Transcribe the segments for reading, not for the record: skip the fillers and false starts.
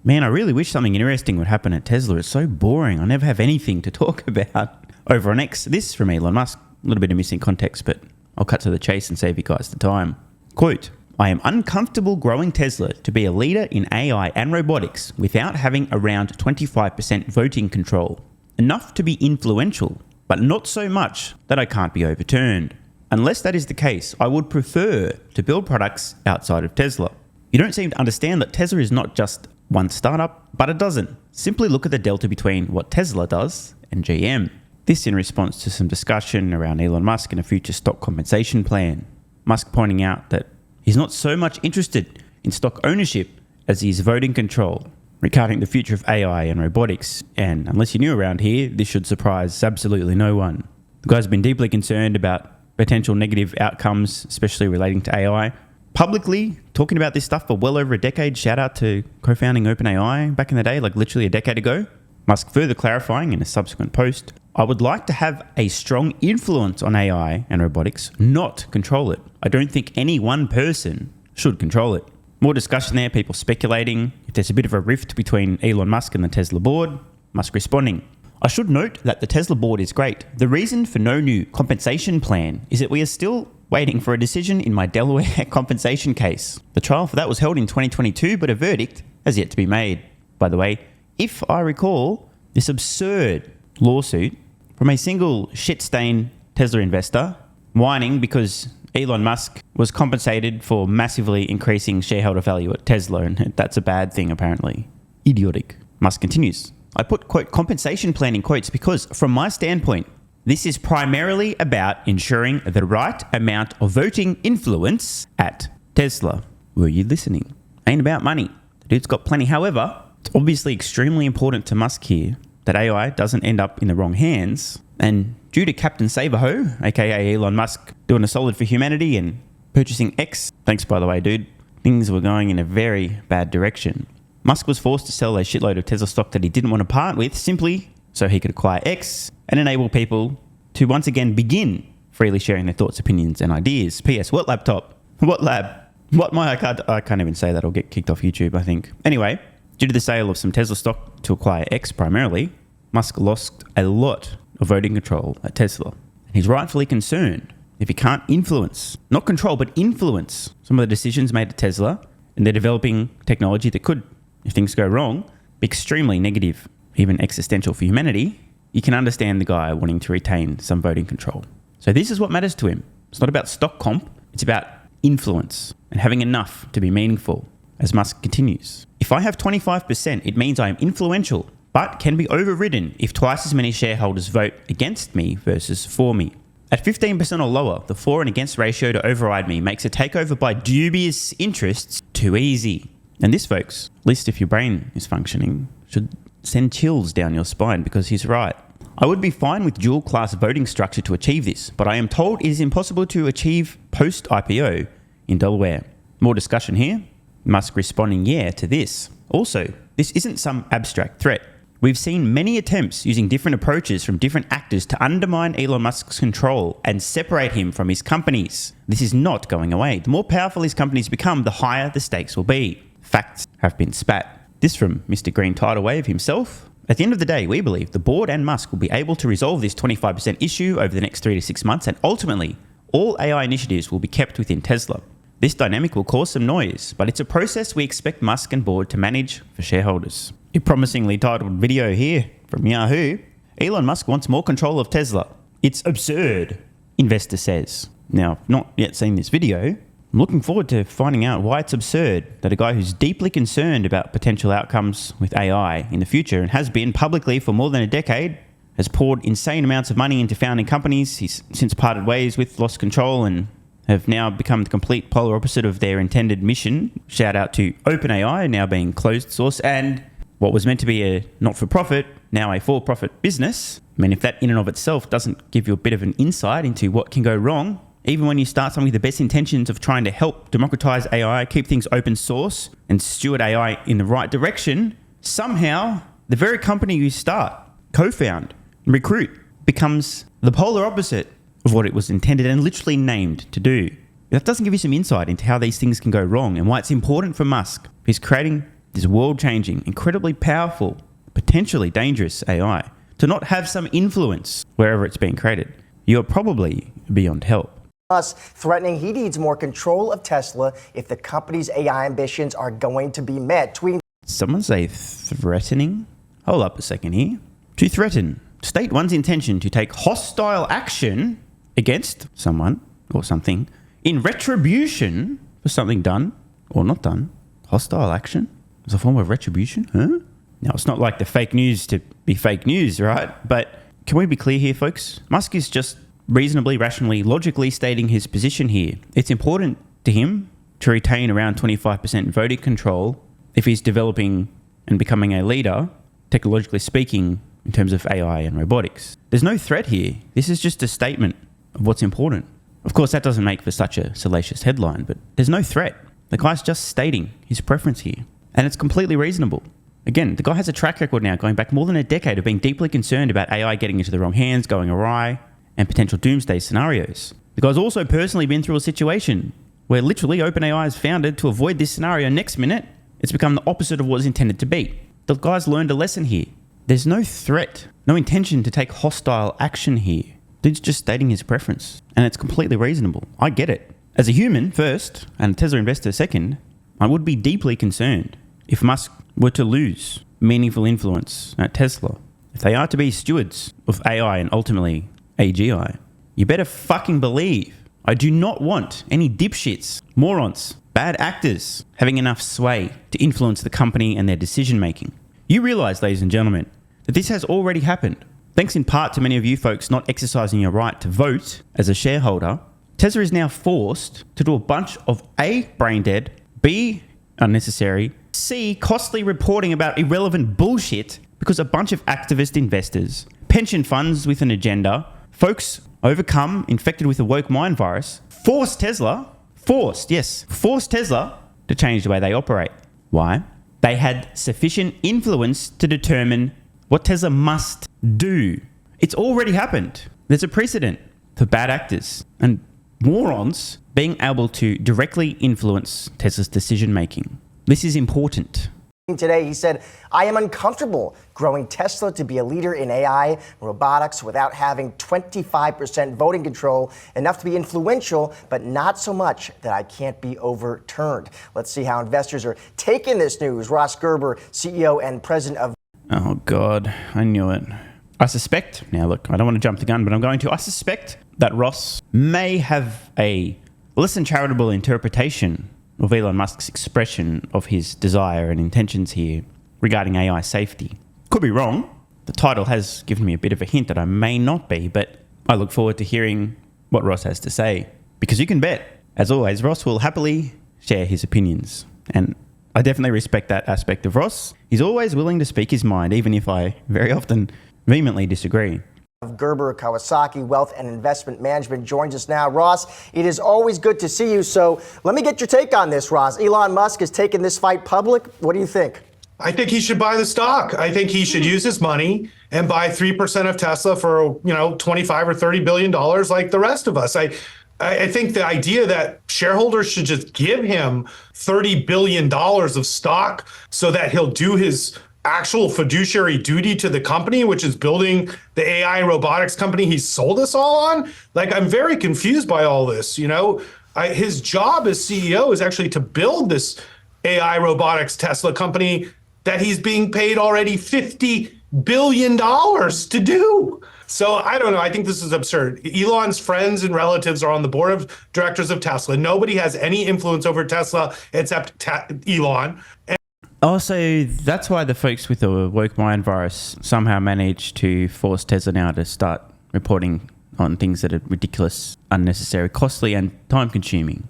Man, I really wish something interesting would happen at Tesla. It's so boring. I never have anything to talk about. Over on X, this from Elon Musk. A little bit of missing context, but I'll cut to the chase and save you guys the time. Quote, I am uncomfortable growing Tesla to be a leader in AI and robotics without having around 25% voting control. Enough to be influential, but not so much that I can't be overturned. Unless that is the case, I would prefer to build products outside of Tesla. You don't seem to understand that Tesla is not just one startup, but a dozen. Simply look at the delta between what Tesla does and GM. This in response to some discussion around Elon Musk and a future stock compensation plan. Musk pointing out that he's not so much interested in stock ownership as he is voting control regarding the future of AI and robotics. And unless you're new around here, this should surprise absolutely no one. The guy's been deeply concerned about potential negative outcomes, especially relating to AI. Publicly talking about this stuff for well over a decade. Shout out to co-founding OpenAI back in the day, like literally a decade ago. Musk further clarifying in a subsequent post, I would like to have a strong influence on AI and robotics, not control it. I don't think any one person should control it. More discussion there, people speculating if there's a bit of a rift between Elon Musk and the Tesla board. Musk responding, I should note that the Tesla board is great. The reason for no new compensation plan is that we are still waiting for a decision in my Delaware compensation case. The trial for that was held in 2022, but a verdict has yet to be made. By the way, if I recall, this absurd lawsuit from a single shit-stained Tesla investor whining because Elon Musk was compensated for massively increasing shareholder value at Tesla, and that's a bad thing apparently. Idiotic. Musk continues, I put, quote, compensation plan in quotes because from my standpoint, this is primarily about ensuring the right amount of voting influence at Tesla. Were you listening? Ain't about money. The dude's got plenty. However, it's obviously extremely important to Musk here that AI doesn't end up in the wrong hands. And due to Captain Saberho, aka Elon Musk, doing a solid for humanity and purchasing X, thanks by the way, dude, things were going in a very bad direction. Musk was forced to sell a shitload of Tesla stock that he didn't want to part with simply so he could acquire X and enable people to once again begin freely sharing their thoughts, opinions, and ideas. P.S. What laptop? What lab? What my... I can't even say that. I'll get kicked off YouTube, I think. Anyway, due to the sale of some Tesla stock to acquire X primarily, Musk lost a lot of voting control at Tesla. And he's rightfully concerned if he can't influence, not control, but influence some of the decisions made at Tesla, and they're developing technology that could, if things go wrong, be extremely negative, even existential for humanity. You can understand the guy wanting to retain some voting control. So this is what matters to him. It's not about stock comp. It's about influence and having enough to be meaningful. As Musk continues, if I have 25%, it means I am influential, but can be overridden if twice as many shareholders vote against me versus for me. At 15% or lower, the for and against ratio to override me makes a takeover by dubious interests too easy. And this, folks, at least if your brain is functioning, should send chills down your spine because he's right. I would be fine with dual class voting structure to achieve this, but I am told it is impossible to achieve post-IPO in Delaware. More discussion here. Musk responding yeah to this. Also, this isn't some abstract threat. We've seen many attempts using different approaches from different actors to undermine Elon Musk's control and separate him from his companies. This is not going away. The more powerful his companies become, the higher the stakes will be. Facts have been spat. This from Mr. Green Tidal Wave himself. At the end of the day, we believe the board and Musk will be able to resolve this 25% issue over the next 3 to 6 months, and ultimately, all AI initiatives will be kept within Tesla. This dynamic will cause some noise, but it's a process we expect Musk and board to manage for shareholders. A promisingly titled video here from Yahoo. Elon Musk wants more control of Tesla. It's absurd, investor says. Now, I've not yet seen this video. I'm looking forward to finding out why it's absurd that a guy who's deeply concerned about potential outcomes with AI in the future and has been publicly for more than a decade, has poured insane amounts of money into founding companies. He's since parted ways with, lost control, and have now become the complete polar opposite of their intended mission. Shout out to OpenAI, now being closed source, and what was meant to be a not-for-profit, now a for-profit business. I mean, if that in and of itself doesn't give you a bit of an insight into what can go wrong, even when you start something with the best intentions of trying to help democratize AI, keep things open source, and steward AI in the right direction, somehow the very company you start, co-found, and recruit becomes the polar opposite of what it was intended and literally named to do. That doesn't give you some insight into how these things can go wrong and why it's important for Musk. He's creating this world-changing, incredibly powerful, potentially dangerous AI to not have some influence wherever it's being created, you're probably beyond help. Musk threatening he needs more control of Tesla if the company's AI ambitions are going to be met. Tweeting. Someone say threatening? Hold up a second here. To threaten, state one's intention to take hostile action against someone or something in retribution for something done or not done. Hostile action is a form of retribution? Huh? Now, it's not like the fake news to be fake news, right? But can we be clear here, folks? Musk is just reasonably, rationally, logically stating his position here. It's important to him to retain around 25% voting control if he's developing and becoming a leader, technologically speaking, in terms of AI and robotics. There's no threat here. This is just a statement of what's important. Of course, that doesn't make for such a salacious headline, but there's no threat. The guy's just stating his preference here, and it's completely reasonable. Again, the guy has a track record now going back more than a decade of being deeply concerned about AI getting into the wrong hands, going awry, and potential doomsday scenarios. The guy's also personally been through a situation where literally OpenAI is founded to avoid this scenario. Next minute, it's become the opposite of what it's intended to be. The guy's learned a lesson here. There's no threat, no intention to take hostile action here. Dude's just stating his preference, and it's completely reasonable. I get it. As a human first, and a Tesla investor second, I would be deeply concerned if Musk were to lose meaningful influence at Tesla. If they are to be stewards of AI and ultimately AGI, you better fucking believe I do not want any dipshits, morons, bad actors having enough sway to influence the company and their decision making. You realize, ladies and gentlemen, that this has already happened. Thanks in part to many of you folks not exercising your right to vote as a shareholder, Tesla is now forced to do a bunch of A, brain dead, B, unnecessary, C, costly reporting about irrelevant bullshit because a bunch of activist investors, pension funds with an agenda, folks overcome, infected with a woke mind virus, forced Tesla to change the way they operate. Why? They had sufficient influence to determine what Tesla must do. It's already happened. There's a precedent for bad actors and morons being able to directly influence Tesla's decision making. This is important. Today, he said, I am uncomfortable growing Tesla to be a leader in AI robotics without having 25% voting control, enough to be influential, but not so much that I can't be overturned. Let's see how investors are taking this news. Ross Gerber, CEO and president of... Oh, God, I knew it. I suspect, now look, I don't want to jump the gun, but I'm going to. I suspect that Ross may have a less than charitable interpretation of Elon Musk's expression of his desire and intentions here regarding AI safety. Could be wrong. The title has given me a bit of a hint that I may not be, but I look forward to hearing what Ross has to say. Because you can bet, as always, Ross will happily share his opinions. And I definitely respect that aspect of Ross. He's always willing to speak his mind, even if I very often vehemently disagree. Gerber, Kawasaki Wealth and Investment Management joins us now. Ross, it is always good to see you. So let me get your take on this, Ross. Elon Musk has taken this fight public. What do you think? I think he should buy the stock. I think he should use his money and buy 3% of Tesla for, $25 or $30 billion like the rest of us. I think the idea that shareholders should just give him $30 billion of stock so that he'll do his actual fiduciary duty to the company, which is building the AI robotics company he's sold us all on. Like, I'm very confused by all this. His job as CEO is actually to build this AI robotics Tesla company that he's being paid already $50 billion to do. So I don't know. I think this is absurd. Elon's friends and relatives are on the board of directors of Tesla. Nobody has any influence over Tesla except Elon. Also, that's why the folks with the woke mind virus somehow managed to force Tesla now to start reporting on things that are ridiculous, unnecessary, costly, and time-consuming.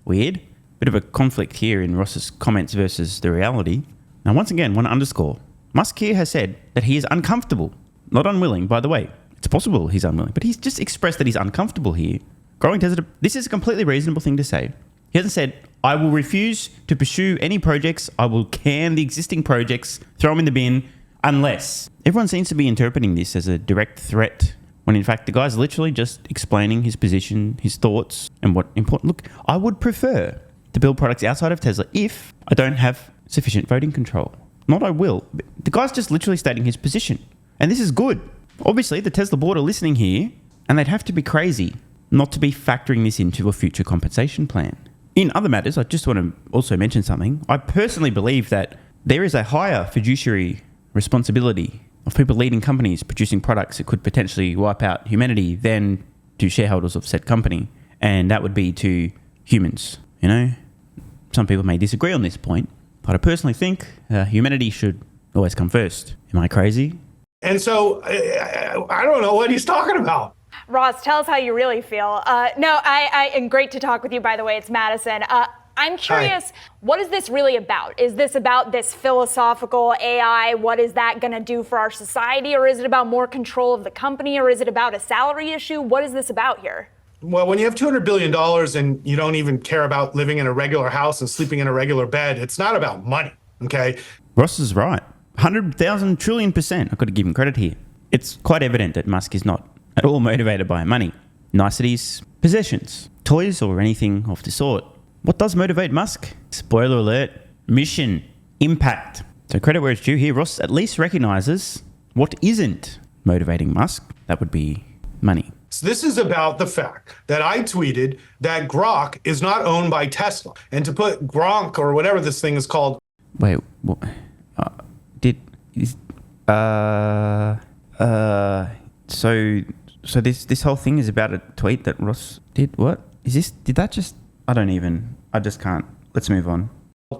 Weird. Bit of a conflict here in Ross's comments versus the reality. Now, once again, want to underscore, Musk here has said that he is uncomfortable, not unwilling, by the way. It's possible he's unwilling, but he's just expressed that he's uncomfortable here. Growing Tesla, this is a completely reasonable thing to say. He hasn't said, I will refuse to pursue any projects. I will can the existing projects, throw them in the bin, unless. Everyone seems to be interpreting this as a direct threat, when in fact the guy's literally just explaining his position, his thoughts, and what important. Look, I would prefer to build products outside of Tesla if I don't have sufficient voting control. Not I will. The guy's just literally stating his position. And this is good. Obviously, the Tesla board are listening here, and they'd have to be crazy not to be factoring this into a future compensation plan. In other matters, I just want to also mention something. I personally believe that there is a higher fiduciary responsibility of people leading companies producing products that could potentially wipe out humanity than to shareholders of said company. And that would be to humans. You know, some people may disagree on this point, but I personally think humanity should always come first. Am I crazy? And so I don't know what he's talking about. Ross, tell us how you really feel. And great to talk with you, by the way. It's Madison. I'm curious, Hi. What is this really about? Is this about this philosophical AI? What is that going to do for our society? Or is it about more control of the company? Or is it about a salary issue? What is this about here? Well, when you have $200 billion and you don't even care about living in a regular house and sleeping in a regular bed, it's not about money, okay? Ross is right. 100,000 trillion%. I've got to give him credit here. It's quite evident that Musk is not at all motivated by money, niceties, possessions, toys, or anything of the sort. What does motivate Musk? Spoiler alert, mission, impact. So credit where it's due here. Ross at least recognizes what isn't motivating Musk. That would be money. So this is about the fact that I tweeted that Grok is not owned by Tesla. And to put Gronk or whatever this thing is called. Wait, what? So this whole thing is about a tweet that Ross did. What is this? I just can't. Let's move on.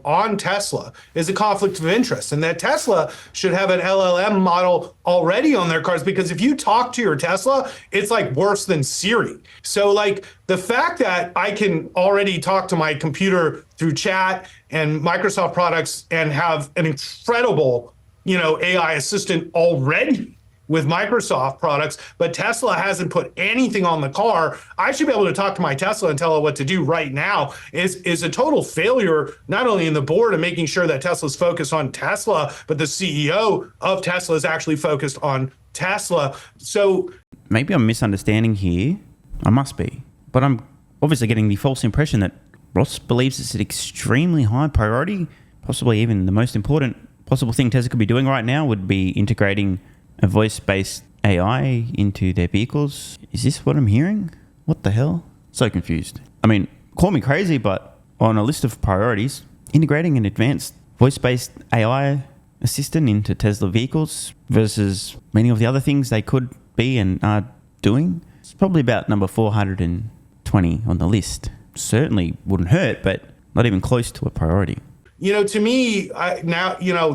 On Tesla is a conflict of interest, and that Tesla should have an LLM model already on their cars, because if you talk to your Tesla, it's like worse than Siri. So like the fact that I can already talk to my computer through chat and Microsoft products and have an incredible, AI assistant already with Microsoft products, but Tesla hasn't put anything on the car. I should be able to talk to my Tesla and tell it what to do right now is a total failure, not only in the board and making sure that Tesla's focused on Tesla, but the CEO of Tesla is actually focused on Tesla. So maybe I'm misunderstanding here. I must be. But I'm obviously getting the false impression that Ross believes it's an extremely high priority, possibly even the most important possible thing Tesla could be doing right now would be integrating a voice-based AI into their vehicles. Is this what I'm hearing? What the hell? So confused. I mean, call me crazy, but on a list of priorities, integrating an advanced voice-based AI assistant into Tesla vehicles versus many of the other things they could be and are doing, it's probably about number 420 on the list. Certainly wouldn't hurt, but not even close to a priority. To me,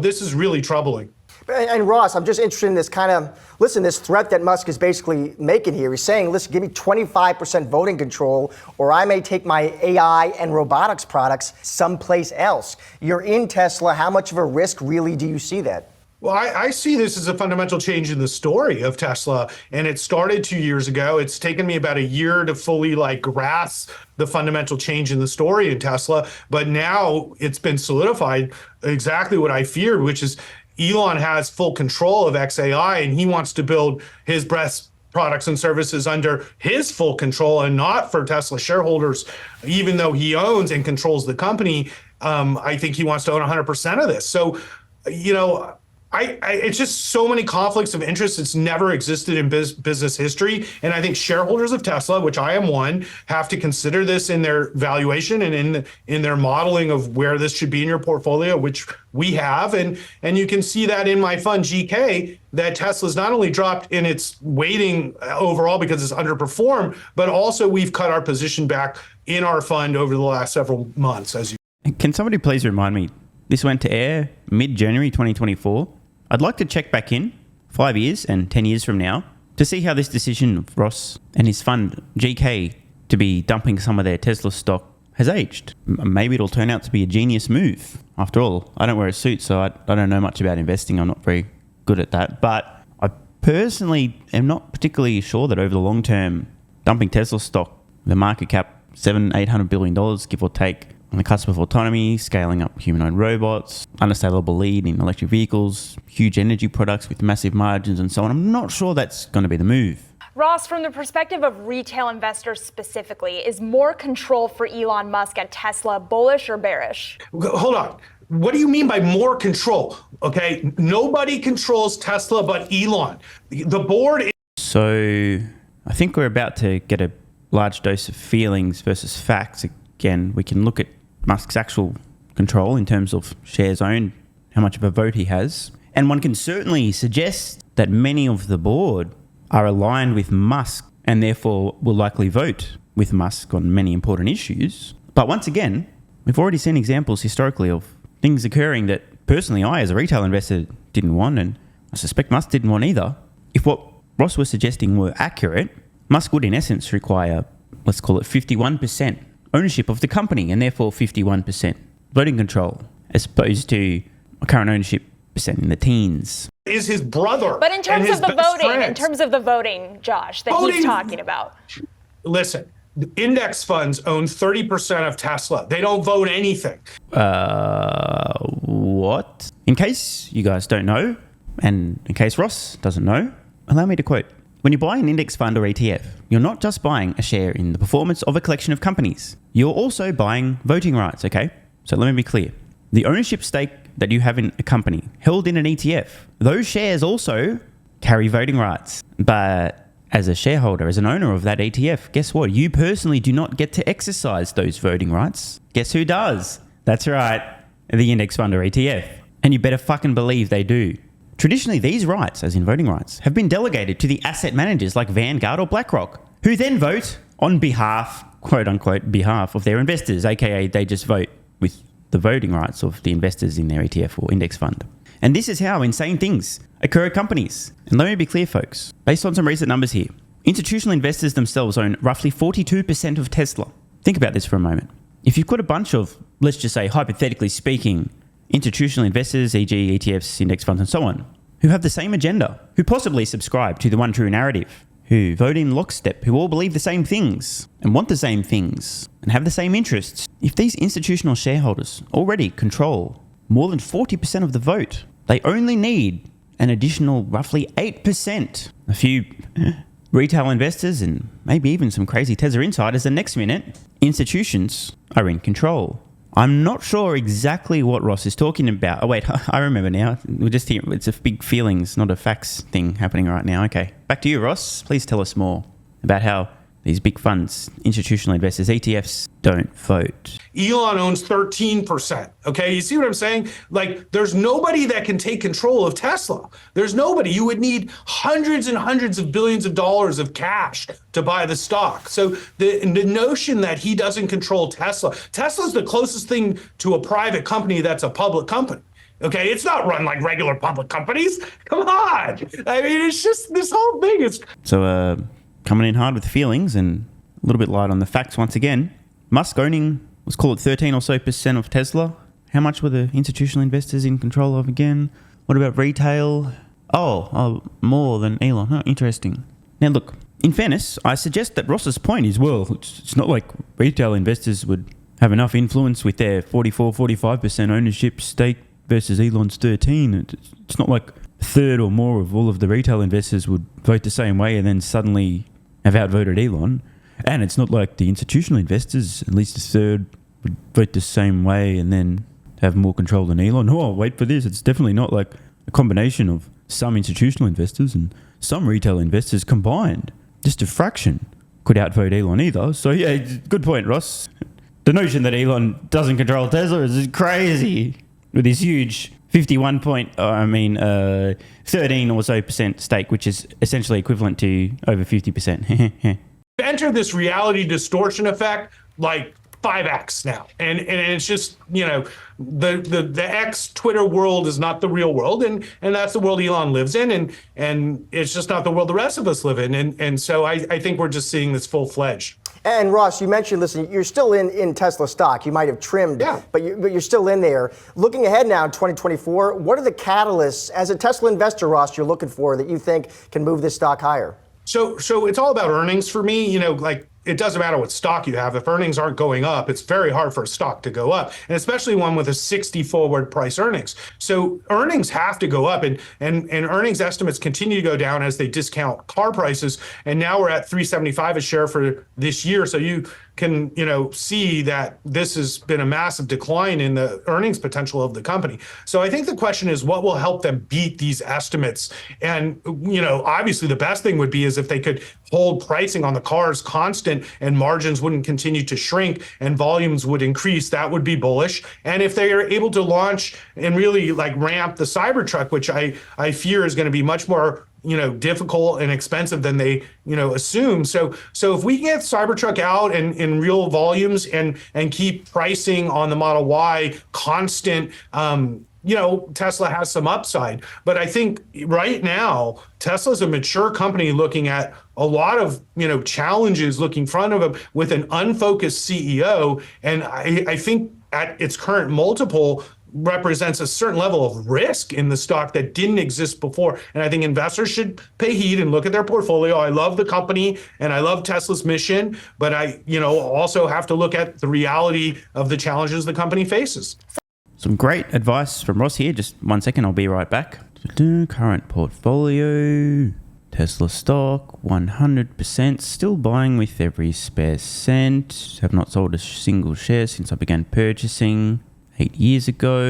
this is really troubling. And Ross, I'm just interested in this this threat that Musk is basically making here. He's saying, listen, give me 25% voting control, or I may take my AI and robotics products someplace else. You're in Tesla. How much of a risk really do you see that? Well, I see this as a fundamental change in the story of Tesla, and it started 2 years ago. It's taken me about a year to fully grasp the fundamental change in the story in Tesla, but now it's been solidified exactly what I feared, which is Elon has full control of XAI, and he wants to build his best products and services under his full control and not for Tesla shareholders, even though he owns and controls the company. I think he wants to own 100% of this. So, it's just so many conflicts of interest. It's never existed in business history. And I think shareholders of Tesla, which I am one, have to consider this in their valuation and in their modeling of where this should be in your portfolio, which we have. And you can see that in my fund, GK, that Tesla's not only dropped in its weighting overall because it's underperformed, but also we've cut our position back in our fund over the last several months. Can somebody please remind me, this went to air mid-January 2024. I'd like to check back in 5 years and 10 years from now to see how this decision of Ross and his fund, GK, to be dumping some of their Tesla stock has aged. Maybe it'll turn out to be a genius move. After all, I don't wear a suit, so I don't know much about investing. I'm not very good at that. But I personally am not particularly sure that over the long term, dumping Tesla stock, the market cap, $700-800 billion, give or take, on the cusp of autonomy, scaling up humanoid robots, unassailable lead in electric vehicles, huge energy products with massive margins and so on. I'm not sure that's going to be the move. Ross, from the perspective of retail investors specifically, is more control for Elon Musk at Tesla bullish or bearish? Hold on. What do you mean by more control? Okay, nobody controls Tesla but Elon. The board. So I think we're about to get a large dose of feelings versus facts. Again, we can look at Musk's actual control in terms of shares owned, how much of a vote he has. And one can certainly suggest that many of the board are aligned with Musk and therefore will likely vote with Musk on many important issues. But once again, we've already seen examples historically of things occurring that personally I, as a retail investor, didn't want, and I suspect Musk didn't want either. If what Ross was suggesting were accurate, Musk would in essence require, let's call it 51% ownership of the company and therefore 51% voting control, as opposed to a current ownership percent in the teens. Is his brother. But in terms of the voting, friends. in terms of the voting, Josh, that he's talking about. Listen, index funds own 30% of Tesla. They don't vote anything. What? In case you guys don't know, and in case Ross doesn't know, allow me to quote. When you buy an index fund or ETF, you're not just buying a share in the performance of a collection of companies. You're also buying voting rights, okay? So let me be clear. The ownership stake that you have in a company held in an ETF, those shares also carry voting rights. But as a shareholder, as an owner of that ETF, guess what? You personally do not get to exercise those voting rights. Guess who does? That's right, the index fund or ETF. And you better fucking believe they do. Traditionally, these rights, as in voting rights, have been delegated to the asset managers like Vanguard or BlackRock, who then vote on behalf, quote unquote, behalf of their investors, aka they just vote with the voting rights of the investors in their ETF or index fund. And this is how insane things occur at companies. And let me be clear, folks, based on some recent numbers here, institutional investors themselves own roughly 42% of Tesla. Think about this for a moment. If you've got a bunch of, let's just say, hypothetically speaking, institutional investors, e.g. ETFs, index funds, and so on, who have the same agenda, who possibly subscribe to the one true narrative, who vote in lockstep, who all believe the same things and want the same things and have the same interests. If these institutional shareholders already control more than 40% of the vote, they only need an additional roughly 8%. A few retail investors and maybe even some crazy Tesla insiders, and next minute, institutions are in control. I'm not sure exactly what Ross is talking about. Oh, wait, I remember now. We're just here. It's a big feelings, not a facts thing happening right now. Okay, back to you, Ross. Please tell us more about how these big funds, institutional investors, ETFs, don't vote. Elon owns 13%. Okay, you see what I'm saying? Like, there's nobody that can take control of Tesla. There's nobody. You would need hundreds and hundreds of billions of dollars of cash to buy the stock. So the notion that he doesn't control Tesla's the closest thing to a private company that's a public company. Okay, it's not run like regular public companies. Come on. I mean, it's just this whole thing is. So, coming in hard with feelings and a little bit light on the facts once again. Musk owning, let's call it 13 or so percent of Tesla. How much were the institutional investors in control of again? What about retail? Oh, more than Elon. Oh, interesting. Now look, in fairness, I suggest that Ross's point is, well, it's not like retail investors would have enough influence with their 44-45% ownership stake versus Elon's 13. It's not like a third or more of all of the retail investors would vote the same way and then suddenly have outvoted Elon. And it's not like the institutional investors, at least a third, would vote the same way and then have more control than Elon. Oh, wait for this. It's definitely not like a combination of some institutional investors and some retail investors combined. Just a fraction could outvote Elon either. So yeah, good point, Ross. The notion that Elon doesn't control Tesla is crazy with his huge 13 or so percent stake, which is essentially equivalent to over 50%. Enter this reality distortion effect like 5x now, and it's just, you know, the X Twitter world is not the real world, and that's the world Elon lives in, and it's just not the world the rest of us live in, and so I think we're just seeing this full-fledged. And Ross, you mentioned, listen, you're still in Tesla stock. You might have trimmed, but you're still in there. Looking ahead now in 2024, what are the catalysts as a Tesla investor, Ross, you're looking for that you think can move this stock higher? So it's all about earnings for me. You know, like it doesn't matter what stock you have. If earnings aren't going up, it's very hard for a stock to go up, and especially one with a 60 forward price earnings. So earnings have to go up, and earnings estimates continue to go down as they discount car prices. And now we're at $375 a share for this year. So you can, see that this has been a massive decline in the earnings potential of the company. So I think the question is, what will help them beat these estimates? And, obviously the best thing would be is if they could hold pricing on the cars constant and margins wouldn't continue to shrink and volumes would increase. That would be bullish. And if they are able to launch and really ramp the Cybertruck, which I fear is going to be much more difficult and expensive than they, assume. So if we get Cybertruck out in real volumes and keep pricing on the Model Y constant, Tesla has some upside. But I think right now, Tesla's a mature company looking at a lot of, challenges looking in front of them with an unfocused CEO. And I think at its current multiple, represents a certain level of risk in the stock that didn't exist before. And I think investors should pay heed and look at their portfolio. I love the company and I love Tesla's mission, but I, also have to look at the reality of the challenges the company faces. Some great advice from Ross here. Just 1 second, I'll be right back. Current portfolio, Tesla stock, 100%, still buying with every spare cent. Have not sold a single share since I began purchasing 8 years ago.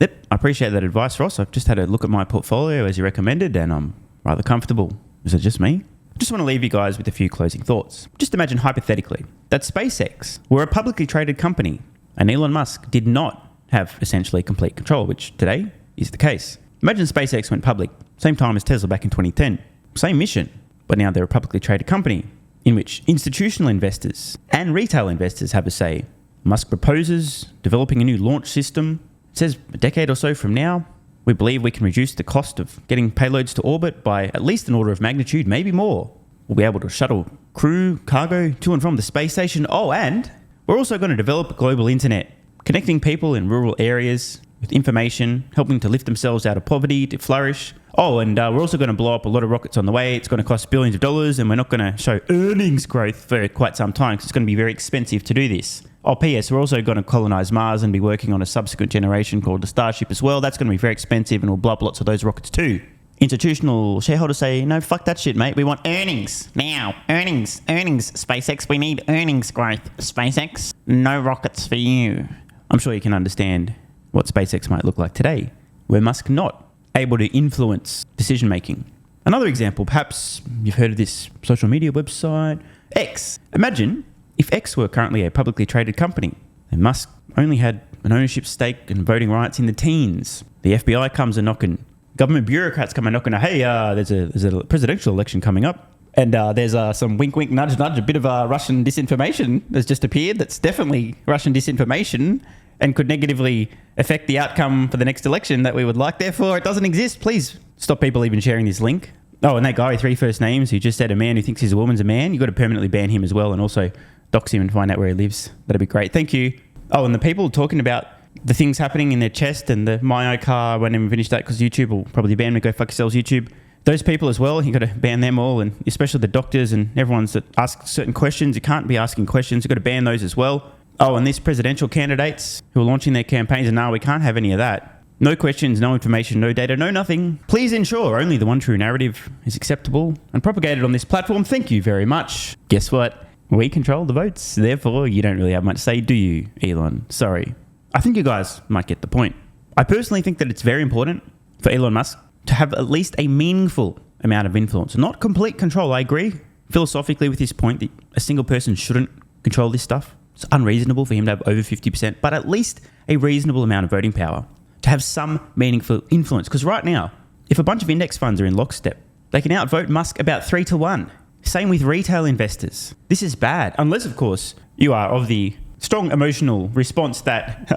Yep, I appreciate that advice, Ross. I've just had a look at my portfolio as you recommended, and I'm rather comfortable. Is it just me? Just want to leave you guys with a few closing thoughts. Just imagine hypothetically that SpaceX were a publicly traded company and Elon Musk did not have essentially complete control, which today is the case. Imagine SpaceX went public, same time as Tesla back in 2010. Same mission, but now they're a publicly traded company in which institutional investors and retail investors have a say. Musk proposes developing a new launch system. It says a decade or so from now, we believe we can reduce the cost of getting payloads to orbit by at least an order of magnitude, maybe more. We'll be able to shuttle crew, cargo to and from the space station. Oh, and we're also going to develop a global internet, connecting people in rural areas with information, helping to lift themselves out of poverty, to flourish. Oh, and we're also going to blow up a lot of rockets on the way. It's going to cost billions of dollars, and we're not going to show earnings growth for quite some time because it's going to be very expensive to do this. Oh, P.S. We're also going to colonize Mars and be working on a subsequent generation called the Starship as well. That's going to be very expensive, and we'll blow up lots of those rockets too. Institutional shareholders say, no, fuck that shit, mate. We want earnings now. Earnings. SpaceX, we need earnings growth. SpaceX, no rockets for you. I'm sure you can understand what SpaceX might look like today, where Musk not able to influence decision making. Another example, perhaps you've heard of this social media website, X. Imagine if X were currently a publicly traded company and Musk only had an ownership stake and voting rights in the teens. The FBI comes a knocking. Government bureaucrats come a knocking. Hey, there's a presidential election coming up. And there's some wink, wink, nudge, nudge, a bit of Russian disinformation that's just appeared. That's definitely Russian disinformation and could negatively affect the outcome for the next election that we would like. Therefore, it doesn't exist. Please stop people even sharing this link. Oh, and that guy with 3 first names who just said a man who thinks he's a woman's a man, you've got to permanently ban him as well and also dox him and find out where he lives. That'd be great. Thank you. Oh, and the people talking about the things happening in their chest and the My car, I won't even finish that because YouTube will probably ban me. Go fuck yourselves, YouTube. Those people as well, you got to ban them all, and especially the doctors and everyone's that ask certain questions. You can't be asking questions. You've got to ban those as well. Oh, and these presidential candidates who are launching their campaigns, and no, we can't have any of that. No questions, no information, no data, no nothing. Please ensure only the one true narrative is acceptable and propagated on this platform. Thank you very much. Guess what? We control the votes. Therefore, you don't really have much say, do you, Elon? Sorry. I think you guys might get the point. I personally think that it's very important for Elon Musk to have at least a meaningful amount of influence. Not complete control. I agree philosophically with his point that a single person shouldn't control this stuff. It's unreasonable for him to have over 50%, but at least a reasonable amount of voting power to have some meaningful influence. Because right now, if a bunch of index funds are in lockstep, they can outvote Musk about 3-1. Same with retail investors. This is bad. Unless, of course, you are of the strong emotional response that,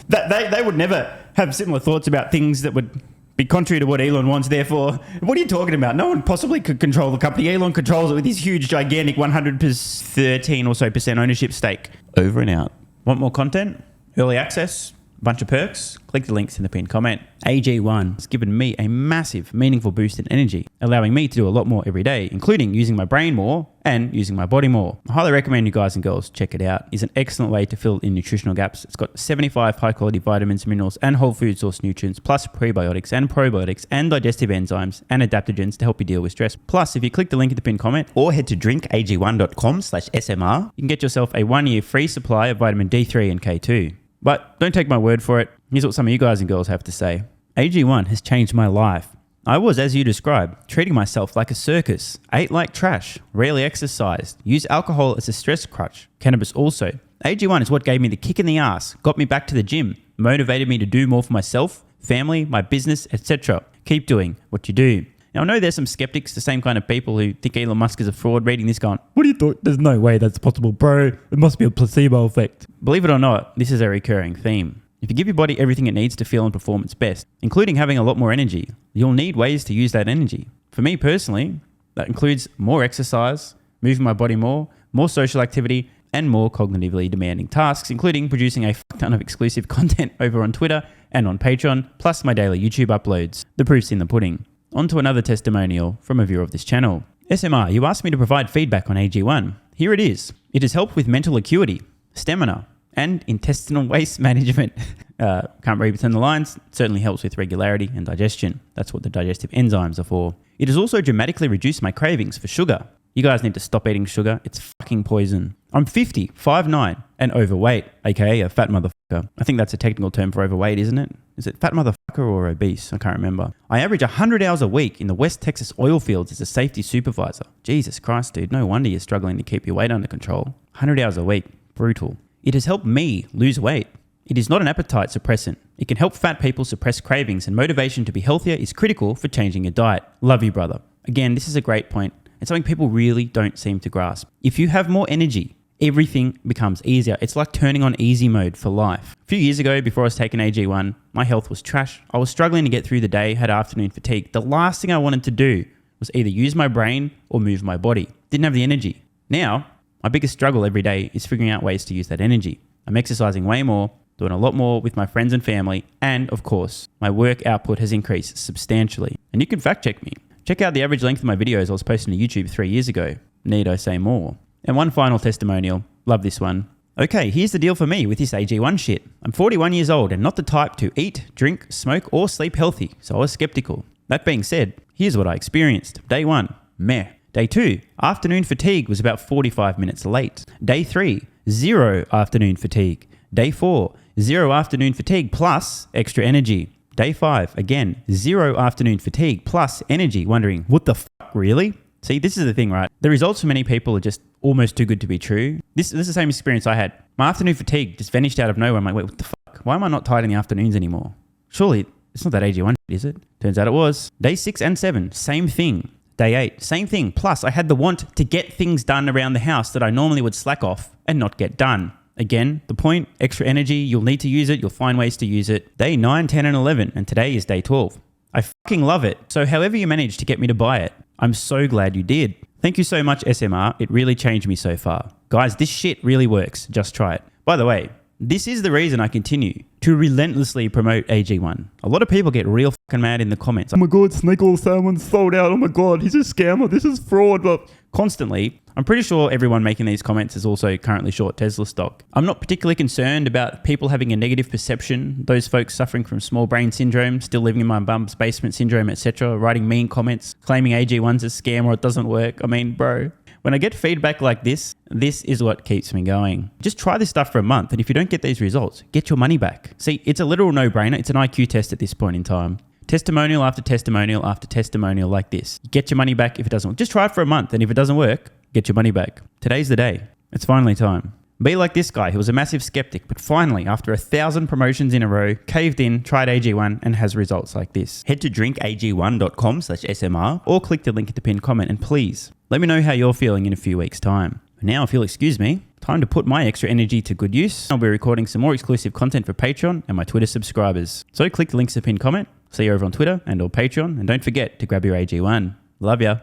that they would never have similar thoughts about things that would be contrary to what Elon wants. Therefore, what are you talking about? No one possibly could control the company. Elon controls it with his huge, gigantic 113 or so % ownership stake. Over and out. Want more content? Early access? Bunch of perks? Click the links in the pinned comment. AG1 has given me a massive, meaningful boost in energy, allowing me to do a lot more every day, including using my brain more and using my body more. I highly recommend you guys and girls check it out. It's an excellent way to fill in nutritional gaps. It's got 75 high-quality vitamins, minerals, and whole food source nutrients, plus prebiotics and probiotics and digestive enzymes and adaptogens to help you deal with stress. Plus, if you click the link in the pinned comment or head to drinkag1.com/SMR, you can get yourself a 1-year free supply of vitamin D3 and K2. But don't take my word for it. Here's what some of you guys and girls have to say. AG1 has changed my life. I was, as you described, treating myself like a circus, ate like trash, rarely exercised, used alcohol as a stress crutch, cannabis also. AG1 is what gave me the kick in the ass, got me back to the gym, motivated me to do more for myself, family, my business, etc. Keep doing what you do. Now, I know there's some skeptics, the same kind of people who think Elon Musk is a fraud, reading this going, what do you thought? There's no way that's possible, bro. It must be a placebo effect. Believe it or not, this is a recurring theme. If you give your body everything it needs to feel and perform its best, including having a lot more energy, you'll need ways to use that energy. For me personally, that includes more exercise, moving my body more social activity, and more cognitively demanding tasks, including producing a fuck ton of exclusive content over on Twitter and on Patreon, plus my daily YouTube uploads. The proof's in the pudding. On to another testimonial from a viewer of this channel. SMR, you asked me to provide feedback on AG1. Here it is. It has helped with mental acuity, stamina, and intestinal waste management. Can't read between the lines. Certainly helps with regularity and digestion. That's what the digestive enzymes are for. It has also dramatically reduced my cravings for sugar. You guys need to stop eating sugar. It's fucking poison. I'm 50, 5'9", and overweight, aka a fat motherfucker. I think that's a technical term for overweight, isn't it? Is it fat motherfucker or obese? I can't remember. I average 100 hours a week in the West Texas oil fields as a safety supervisor. Jesus Christ, dude. No wonder you're struggling to keep your weight under control. 100 hours a week. Brutal. It has helped me lose weight. It is not an appetite suppressant. It can help fat people suppress cravings, and motivation to be healthier is critical for changing your diet. Love you, brother. Again, this is a great point. It's something people really don't seem to grasp. If you have more energy, everything becomes easier. It's like turning on easy mode for life. A few years ago, before I was taking AG1, my health was trash. I was struggling to get through the day, had afternoon fatigue. The last thing I wanted to do was either use my brain or move my body. Didn't have the energy. Now, my biggest struggle every day is figuring out ways to use that energy. I'm exercising way more, doing a lot more with my friends and family, and of course, my work output has increased substantially. And you can fact check me. Check out the average length of my videos I was posting to YouTube 3 years ago. Need I say more? And one final testimonial. Love this one. Okay, here's the deal for me with this AG1 shit. I'm 41 years old and not the type to eat, drink, smoke, or sleep healthy, so I was skeptical. That being said, here's what I experienced. Day 1, meh. Day 2, afternoon fatigue was about 45 minutes late. Day 3, 0 afternoon fatigue. Day 4, 0 afternoon fatigue plus extra energy. Day 5, again, 0 afternoon fatigue plus energy, wondering, what the fuck, really? See, this is the thing, right? The results for many people are just almost too good to be true. This is the same experience I had. My afternoon fatigue just vanished out of nowhere. I'm like, wait, what the fuck? Why am I not tired in the afternoons anymore? Surely, it's not that AG1, is it? Turns out it was. Day 6 and 7, same thing. Day 8, same thing. Plus, I had the want to get things done around the house that I normally would slack off and not get done. Again, the point, extra energy, you'll need to use it, you'll find ways to use it. Day 9, 10, and 11, and today is day 12. I fucking love it. So however you managed to get me to buy it, I'm so glad you did. Thank you so much, SMR. It really changed me so far. Guys, this shit really works. Just try it. By the way, this is the reason I continue to relentlessly promote AG1. A lot of people get real fucking mad in the comments. Oh my God, Snake Oil Salmon's sold out. Oh my God, he's a scammer. This is fraud. But constantly, I'm pretty sure everyone making these comments is also currently short Tesla stock. I'm not particularly concerned about people having a negative perception, those folks suffering from small brain syndrome, still living in my bum's basement syndrome, etc., writing mean comments, claiming AG1's a scam or it doesn't work. I mean, bro, when I get feedback like this is what keeps me going. Just try this stuff for a month, and if you don't get these results, get your money back. See, it's a literal no-brainer. It's an IQ test at this point in time. Testimonial after testimonial after testimonial like this. Get your money back if it doesn't work. Just try it for a month, and if it doesn't work, get your money back. Today's the day. It's finally time. Be like this guy who was a massive skeptic, but finally, after 1,000 promotions in a row, caved in, tried AG1, and has results like this. Head to drinkag1.com/SMR or click the link in the pinned comment, and please, let me know how you're feeling in a few weeks' time. Now, if you'll excuse me, time to put my extra energy to good use. I'll be recording some more exclusive content for Patreon and my Twitter subscribers. So click the links in the pinned comment. See you over on Twitter and or Patreon, and don't forget to grab your AG1. Love ya.